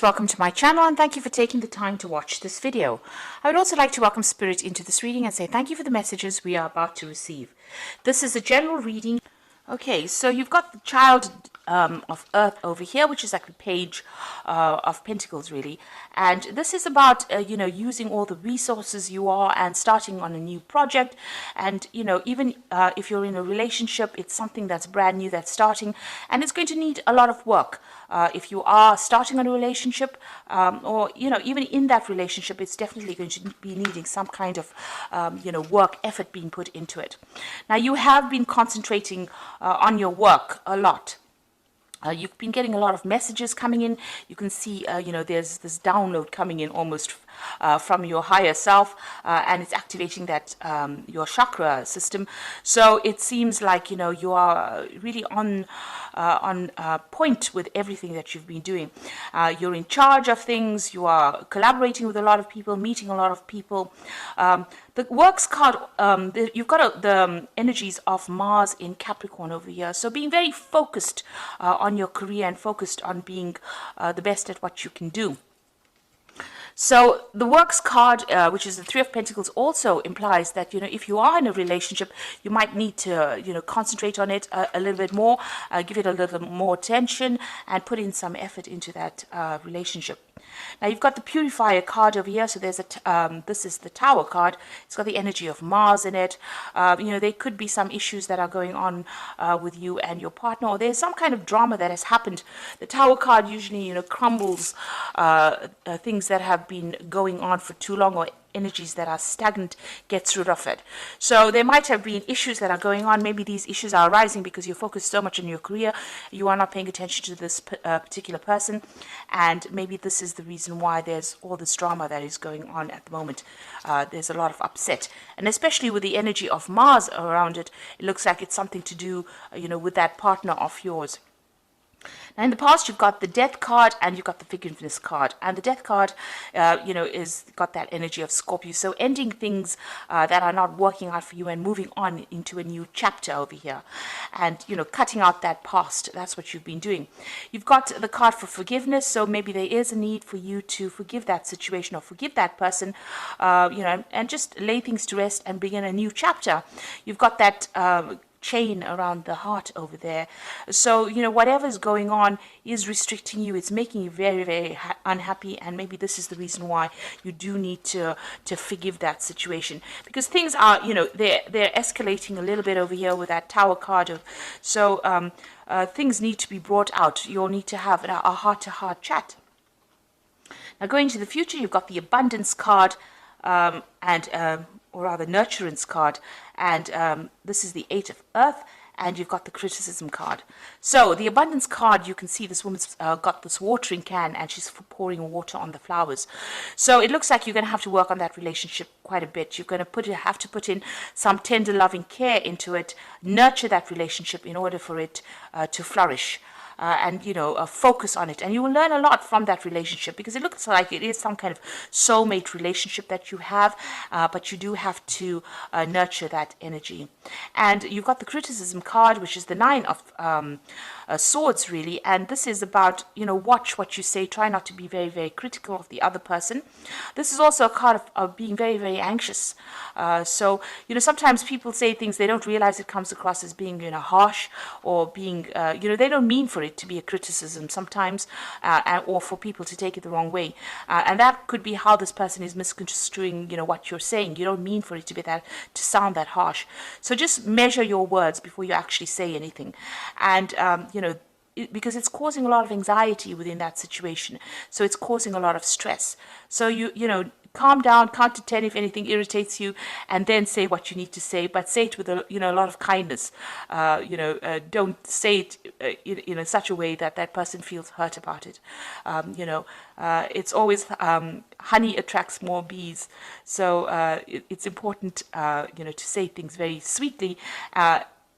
Welcome to my channel and thank you for taking the time to watch this video. I would also like to welcome Spirit into this reading and say thank you for the messages we are about to receive. This is a general reading. Okay, so you've got the child of Earth over here, which is like the page of Pentacles, really. And this is about, using all the resources you are and starting on a new project. And, even if you're in a relationship, it's something that's brand new, that's starting, and it's going to need a lot of work. If you are starting on a relationship, or, even in that relationship, it's definitely going to be needing some kind of, work effort being put into it. Now, you have been concentrating on your work a lot. You've been getting a lot of messages coming in. You can see, there's this download coming in almost from your higher self, and it's activating that your chakra system. So it seems like you are really on point with everything that you've been doing. You're in charge of things. You are collaborating with a lot of people, meeting a lot of people. The works card, you've got the energies of Mars in Capricorn over here. So being very focused on your career and focused on being the best at what you can do. So the works card, which is the Three of Pentacles, also implies that, if you are in a relationship, you might need to, concentrate on it a little bit more, give it a little more attention and put in some effort into that relationship. Now you've got the Purifier card over here. So there's this is the Tower card. It's got the energy of Mars in it. There could be some issues that are going on with you and your partner, or there's some kind of drama that has happened. The Tower card usually, crumbles things that have been going on for too long, or energies that are stagnant, gets rid of it. So there might have been issues that are going on. Maybe these issues are arising because you're focused so much on your career, you are not paying attention to this particular person, and maybe this is the reason why there's all this drama that is going on at the moment. There's a lot of upset, and especially with the energy of Mars around it, it looks like it's something to do, with that partner of yours. Now, in the past, you've got the Death card and you've got the Forgiveness card. And the Death card, is got that energy of Scorpio. So ending things that are not working out for you and moving on into a new chapter over here. And, cutting out that past. That's what you've been doing. You've got the card for Forgiveness. So maybe there is a need for you to forgive that situation or forgive that person, and just lay things to rest and begin a new chapter. You've got that chain around the heart over there. So whatever's going on is restricting you. It's making you very, very unhappy, and maybe this is the reason why you do need to forgive that situation, because things are they're escalating a little bit over here with that Tower card. So things need to be brought out. You'll need to have a heart-to-heart chat. Now, going to the future, you've got the Abundance card, or rather Nurturance card, and this is the Eight of Earth, and you've got the Criticism card. So the Abundance card, you can see this woman's got this watering can and she's pouring water on the flowers. So it looks like you're going to have to work on that relationship quite a bit. You're going to have to put in some tender loving care into it, nurture that relationship in order for it to flourish. And focus on it, and you will learn a lot from that relationship, because it looks like it is some kind of soulmate relationship that you have, but you do have to nurture that energy. And you've got the Criticism card, which is the Nine of Swords, really, and this is about watch what you say, try not to be very, very critical of the other person. This is also a card of being very, very anxious. So sometimes people say things, they don't realize it comes across as being harsh, or being they don't mean for it to be a criticism sometimes, or for people to take it the wrong way, and that could be how this person is misconstruing what you're saying. You don't mean for it to be to sound that harsh. So just measure your words before you actually say anything, and because it's causing a lot of anxiety within that situation, so it's causing a lot of stress. So calm down, count to 10 if anything irritates you, and then say what you need to say, but say it with a lot of kindness. Don't say it in such a way that that person feels hurt about it. It's always honey attracts more bees, so it's important to say things very sweetly,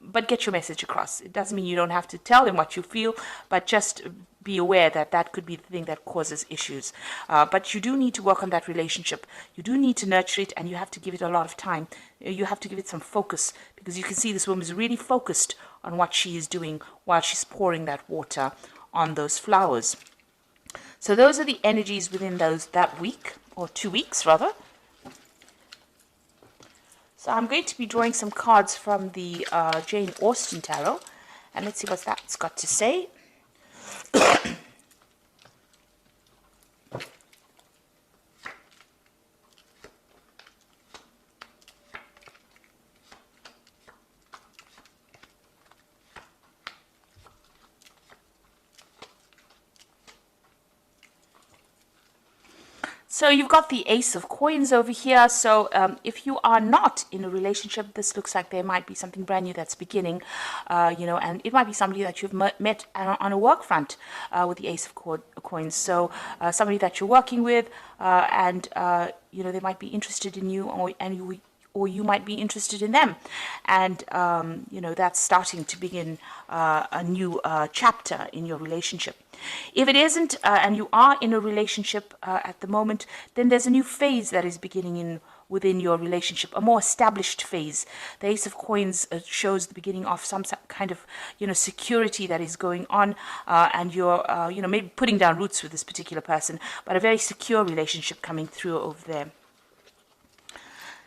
but get your message across. It doesn't mean you don't have to tell them what you feel, but just be aware that that could be the thing that causes issues. But you do need to work on that relationship. You do need to nurture it, and you have to give it a lot of time. You have to give it some focus, because you can see this woman is really focused on what she is doing while she's pouring that water on those flowers. So those are the energies within that week, or 2 weeks rather. So I'm going to be drawing some cards from the Jane Austen Tarot, and let's see what that's got to say. So you've got the Ace of Coins over here. So if you are not in a relationship, this looks like there might be something brand new that's beginning, and it might be somebody that you've met on a work front with the Ace of Coins. So somebody that you're working with, and they might be interested in you, or you might be interested in them, and that's starting to begin a new chapter in your relationship. If it isn't, and you are in a relationship at the moment, then there's a new phase that is beginning within your relationship, a more established phase. The Ace of Coins shows the beginning of some kind of security that is going on, and you're maybe putting down roots with this particular person, but a very secure relationship coming through over there.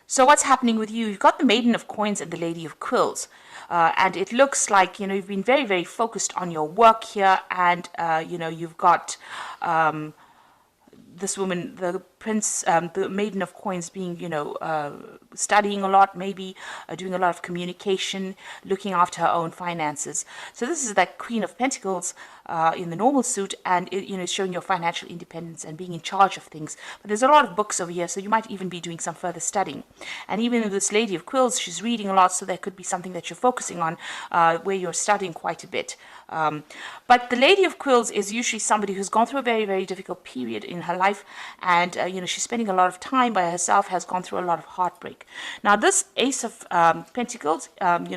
So what's happening with you? You've got the Maiden of Coins and the Lady of Quills. And it looks like, you've been very, very focused on your work here. And, you've got this woman, the the Maiden of Coins being, studying a lot, maybe doing a lot of communication, looking after her own finances. So this is that Queen of Pentacles in the normal suit, and it, showing your financial independence and being in charge of things. But there's a lot of books over here, so you might even be doing some further studying. And even with this Lady of Quills, she's reading a lot, so there could be something that you're focusing on where you're studying quite a bit. But the Lady of Quills is usually somebody who's gone through a very, very difficult period in her life, and she's spending a lot of time by herself, has gone through a lot of heartbreak. Now this Ace of Pentacles,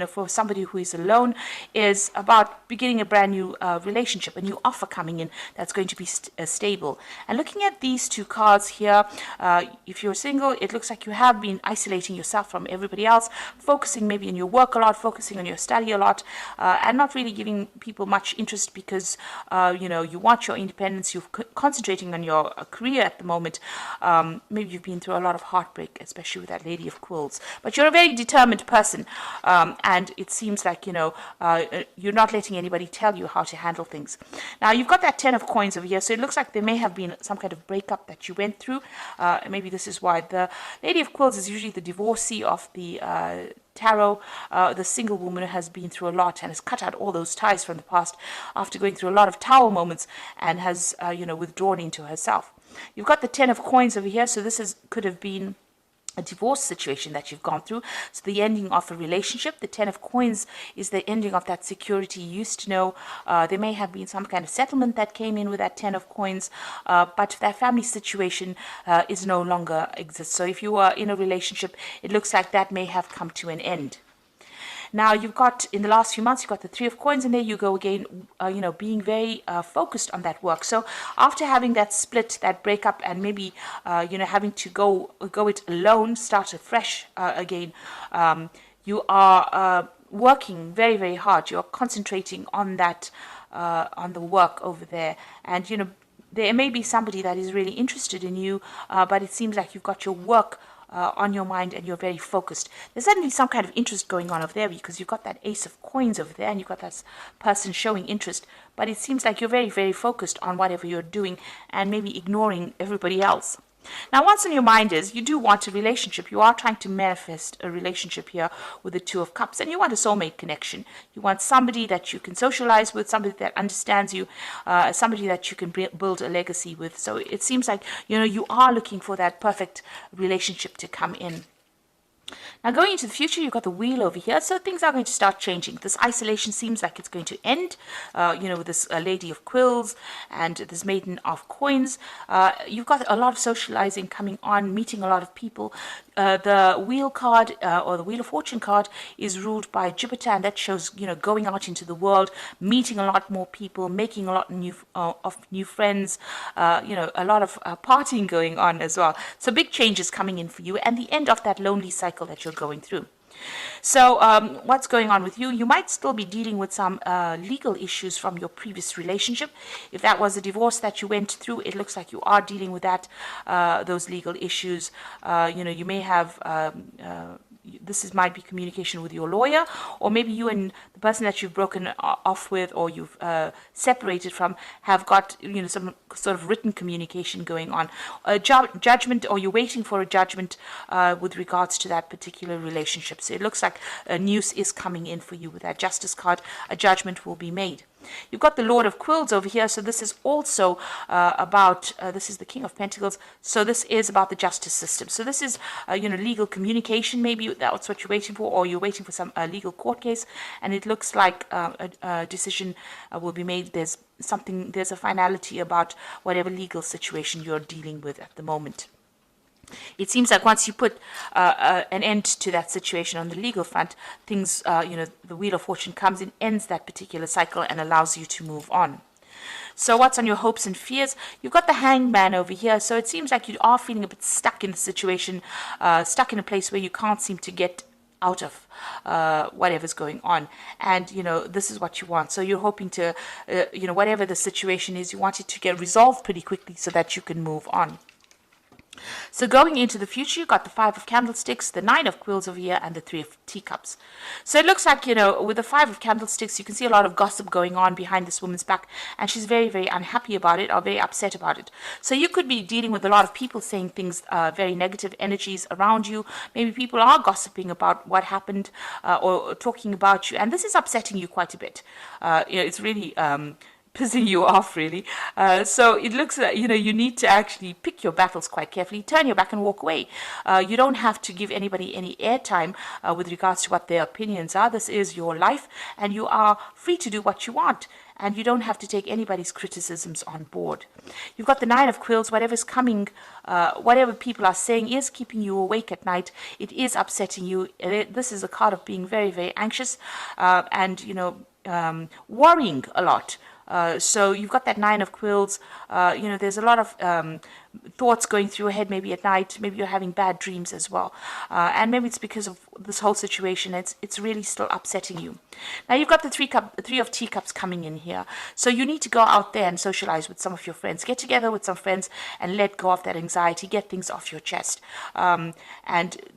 for somebody who is alone, is about beginning a brand new relationship, a new offer coming in that's going to be stable. And looking at these two cards here, if you're single, it looks like you have been isolating yourself from everybody else, focusing maybe on your work a lot, focusing on your study a lot, and not really giving people much interest because, you want your independence, you're concentrating on your career at the moment. Maybe you've been through a lot of heartbreak, especially with that Lady of Quills. But you're a very determined person, and it seems like, you're not letting anybody tell you how to handle things. Now, you've got that Ten of Coins over here, so it looks like there may have been some kind of breakup that you went through. Maybe this is why the Lady of Quills is usually the divorcee of the tarot, the single woman who has been through a lot and has cut out all those ties from the past after going through a lot of tower moments and has, withdrawn into herself. You've got the Ten of Coins over here, so this could have been a divorce situation that you've gone through. So the ending of a relationship. The Ten of Coins is the ending of that security you used to know. There may have been some kind of settlement that came in with that Ten of Coins, but that family situation is no longer exists. So if you are in a relationship, it looks like that may have come to an end. Now, you've got, in the last few months, you've got the Three of Coins, and there you go again, being very focused on that work. So after having that split, that breakup, and maybe, having to go it alone, start afresh again, you are working very, very hard. You're concentrating on that, on the work over there. And, there may be somebody that is really interested in you, but it seems like you've got your work on your mind and you're very focused. There's certainly some kind of interest going on over there because you've got that Ace of Coins over there and you've got that person showing interest, but it seems like you're very, very focused on whatever you're doing and maybe ignoring everybody else. Now, what's on your mind is you do want a relationship. You are trying to manifest a relationship here with the Two of Cups, and you want a soulmate connection. You want somebody that you can socialize with, somebody that understands you, somebody that you can build a legacy with. So it seems like, you are looking for that perfect relationship to come in. Now, going into the future, you've got the Wheel over here, so things are going to start changing. This isolation seems like it's going to end, with this Lady of Quills and this Maiden of Coins. You've got a lot of socializing coming on, meeting a lot of people. The Wheel card, or the Wheel of Fortune card, is ruled by Jupiter, and that shows, going out into the world, meeting a lot more people, making a lot of new friends, a lot of partying going on as well. So big changes coming in for you, and the end of that lonely cycle that you're going through. So what's going on with you? You might still be dealing with some legal issues from your previous relationship. If that was a divorce that you went through, it looks like you are dealing with that, those legal issues. You may have might be communication with your lawyer, or maybe you and the person that you've broken off with, or you've separated from, have got some sort of written communication going on. A judgment, or you're waiting for a judgment with regards to that particular relationship. So it looks like a news is coming in for you with that Justice card. A judgment will be made. You've got the Lord of Quills over here, so this is also about, this is the King of Pentacles, so this is about the justice system. So this is, legal communication, maybe that's what you're waiting for, or you're waiting for some legal court case, and it looks like a decision will be made. There's a finality about whatever legal situation you're dealing with at the moment. It seems like once you put an end to that situation on the legal front, things, the Wheel of Fortune comes in, ends that particular cycle, and allows you to move on. So what's on your hopes and fears? You've got the Hangman over here. So it seems like you are feeling a bit stuck in the situation, stuck in a place where you can't seem to get out of whatever's going on, and this is what you want. So you're hoping to whatever the situation is, you want it to get resolved pretty quickly so that you can move on. So going into the future, you've got the Five of Candlesticks, the Nine of Quills over here, and the Three of Teacups. So it looks like, with the Five of Candlesticks, you can see a lot of gossip going on behind this woman's back, and she's very, very unhappy about it, or very upset about it. So you could be dealing with a lot of people saying things, very negative energies around you. Maybe people are gossiping about what happened, or talking about you, and this is upsetting you quite a bit. It's really pissing you off, really. So it looks like, you need to actually pick your battles quite carefully, turn your back and walk away. You don't have to give anybody any airtime with regards to what their opinions are. This is your life, and you are free to do what you want, and you don't have to take anybody's criticisms on board. You've got the Nine of Quills. Whatever's coming, whatever people are saying is keeping you awake at night. It is upsetting you. This is a card of being very, very anxious, and worrying a lot. So you've got that Nine of Quills. There's a lot of thoughts going through your head, maybe at night. Maybe you're having bad dreams as well, and maybe it's because of this whole situation. It's really still upsetting you. Now you've got the Three of Teacups coming in here. So you need to go out there and socialize with some of your friends. Get together with some friends and let go of that anxiety. Get things off your chest, and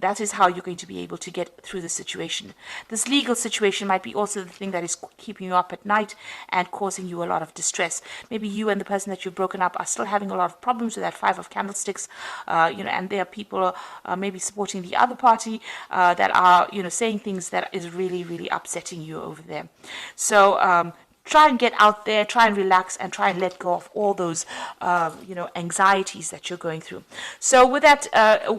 that is how you're going to be able to get through the situation. This legal situation might be also the thing that is keeping you up at night and causing you a lot of distress. Maybe you and the person that you've broken up are still having a lot of problems with that Five of Candlesticks, and there are people maybe supporting the other party that are, saying things that is really, really upsetting you over there. So try and get out there, try and relax, and try and let go of all those, anxieties that you're going through. So with that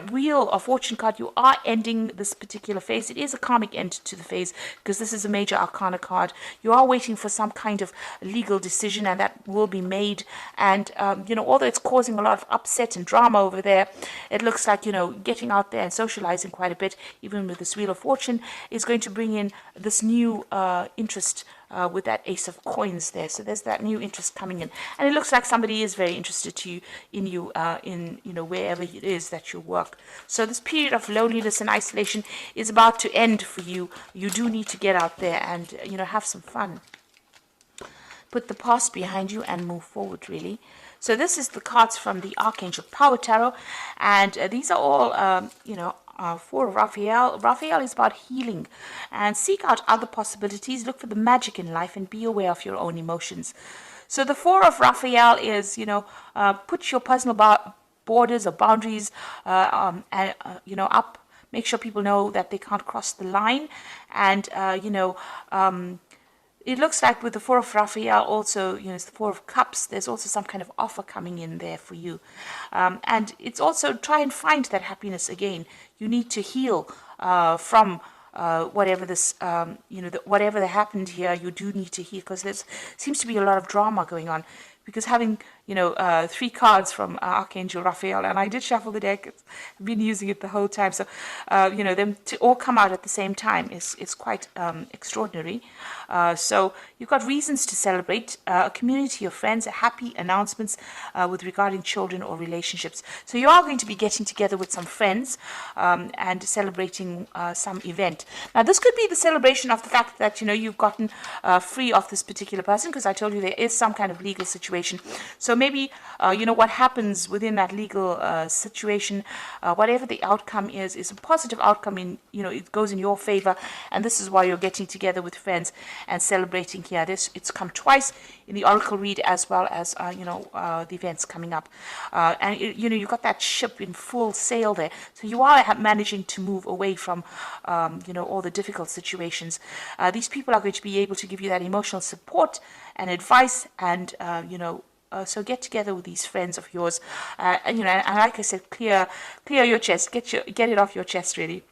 Wheel of Fortune card, you are ending this particular phase. It is a karmic end to the phase because this is a major arcana card. You are waiting for some kind of legal decision, and that will be made. And, although it's causing a lot of upset and drama over there, it looks like, getting out there and socializing quite a bit, even with this Wheel of Fortune, is going to bring in this new interest with that Ace of Coins there. So there's that new interest coming in, and it looks like somebody is very interested in you wherever it is that you work. So this period of loneliness and isolation is about to end for you. You do need to get out there and have some fun. Put the past behind you and move forward, really. So this is the cards from the Archangel Power Tarot, and these are all Four of Raphael. Raphael is about healing, and seek out other possibilities. Look for the magic in life and be aware of your own emotions. So the Four of Raphael is, put your personal borders or boundaries, up. Make sure people know that they can't cross the line, and it looks like with the Four of Raphael also, it's the Four of Cups, there's also some kind of offer coming in there for you. And it's also try and find that happiness again. You need to heal from whatever this, whatever that happened here, you do need to heal, because there seems to be a lot of drama going on. Because having, three cards from Archangel Raphael, and I did shuffle the deck. I've been using it the whole time, so them to all come out at the same time is quite extraordinary. So you've got reasons to celebrate, a community of friends, happy announcements with regarding children or relationships. So you are going to be getting together with some friends and celebrating some event. Now this could be the celebration of the fact that you've gotten free of this particular person, because I told you there is some kind of legal situation. So maybe what happens within that legal situation, whatever the outcome is a positive outcome. It goes in your favor, and this is why you're getting together with friends and celebrating here. It's come twice in the oracle read, as well as the events coming up, and you've got that ship in full sail there. So you are managing to move away from all the difficult situations. These people are going to be able to give you that emotional support and advice, and so get together with these friends of yours, and like I said, clear your chest, get it off your chest, really.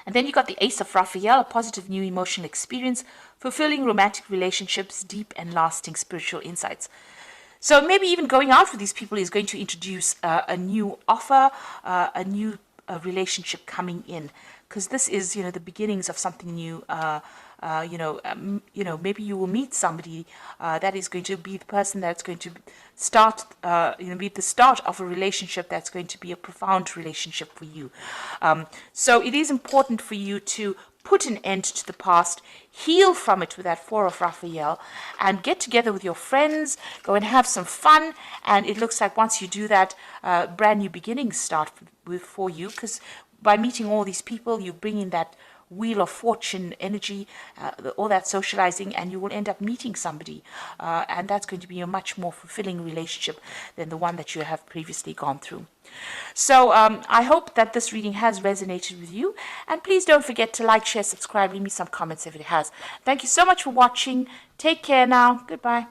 And then you got the Ace of Raphael, a positive new emotional experience, fulfilling romantic relationships, deep and lasting spiritual insights. So maybe even going out with these people is going to introduce a new offer, a new relationship coming in, because this is the beginnings of something new. Maybe you will meet somebody that is going to be the person that's going to start, be the start of a relationship that's going to be a profound relationship for you. So it is important for you to put an end to the past, heal from it with that Four of Raphael, and get together with your friends, go and have some fun. And it looks like once you do that, brand new beginnings start for you, because by meeting all these people, you bring in that Wheel of Fortune energy, all that socializing, and you will end up meeting somebody, and that's going to be a much more fulfilling relationship than the one that you have previously gone through. So I hope that this reading has resonated with you, and please don't forget to like, share, subscribe, leave me some comments if it has. Thank you so much for watching. Take care now. Goodbye.